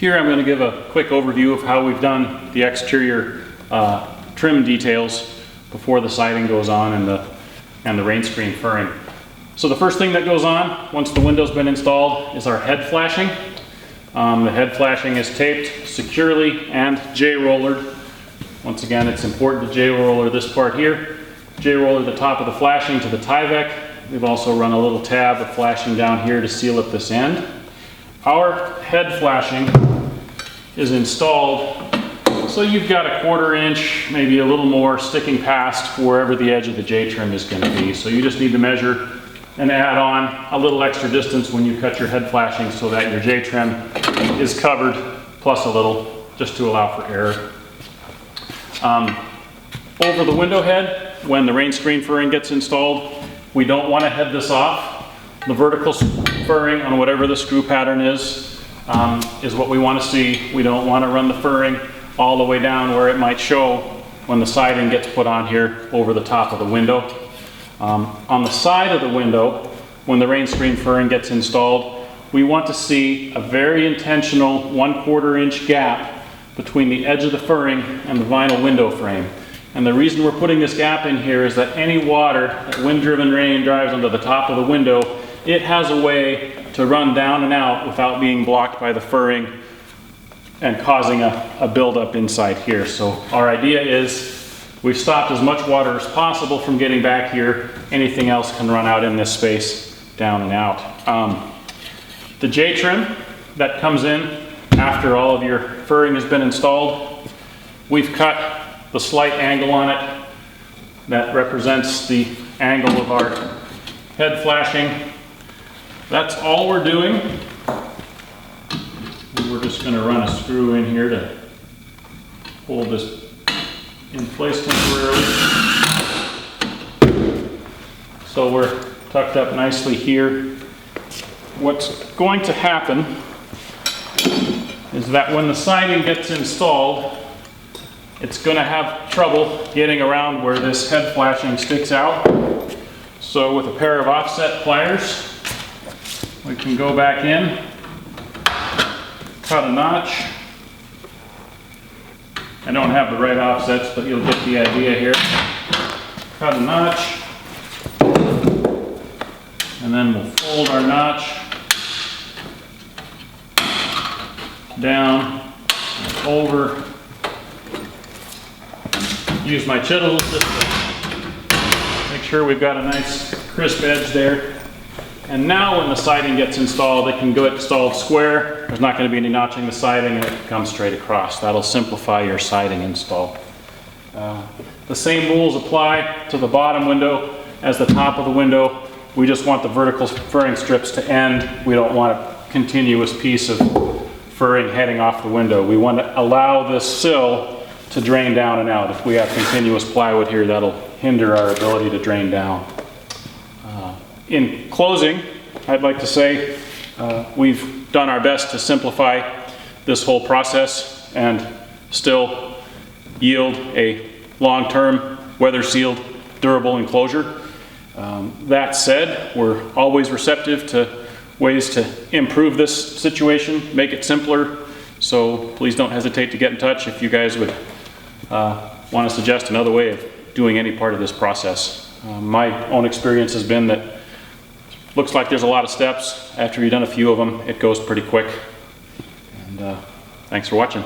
Here I'm going to give a quick overview of how we've done the exterior trim details before the siding goes on and the rain screen furring. So the first thing that goes on once the window's been installed is our head flashing. The head flashing is taped securely and J-rollered. Once again, it's important to J-roller this part here. J-roller the top of the flashing to the Tyvek. We've also run a little tab of flashing down here to seal up this end. Our head flashing is installed so you've got a 1/4 inch, maybe a little more, sticking past wherever the edge of the J-trim is going to be. So you just need to measure and add on a little extra distance when you cut your head flashing so that your J-trim is covered, plus a little, just to allow for error. Over the window head, when the rain screen furring gets installed, we don't want to head this off. The vertical furring on whatever the screw pattern is what we want to see. We don't want to run the furring all the way down where it might show when the siding gets put on here over the top of the window. On the side of the window, when the rain screen furring gets installed, we want to see a very intentional 1/4 inch gap between the edge of the furring and the vinyl window frame. And the reason we're putting this gap in here is that any water that wind-driven rain drives onto the top of the window, it has a way to run down and out without being blocked by the furring and causing a buildup inside here. So our idea is we've stopped as much water as possible from getting back here. Anything else can run out in this space down and out. The J-trim that comes in after all of your furring has been installed, we've cut the slight angle on it that represents the angle of our head flashing. That's all we're doing. We're just going to run a screw in here to hold this in place temporarily. So we're tucked up nicely here. What's going to happen is that when the siding gets installed, it's going to have trouble getting around where this head flashing sticks out. So with a pair of offset pliers, we can go back in, cut a notch. I don't have the right offsets, but you'll get the idea here. Cut a notch, and then we'll fold our notch down, over. Use my chisels just to make sure we've got a nice crisp edge there. And now when the siding gets installed, it can go installed square. There's not going to be any notching the siding, and it comes straight across. That'll simplify your siding install. The same rules apply to the bottom window as the top of the window. We just want the vertical furring strips to end. We don't want a continuous piece of furring heading off the window. We want to allow this sill to drain down and out. If we have continuous plywood here, that'll hinder our ability to drain down. In closing, I'd like to say we've done our best to simplify this whole process and still yield a long-term, weather-sealed, durable enclosure. That said, we're always receptive to ways to improve this situation, make it simpler. So please don't hesitate to get in touch if you guys would want to suggest another way of doing any part of this process. My own experience has been that looks like there's a lot of steps. After you've done a few of them, it goes pretty quick. And thanks for watching.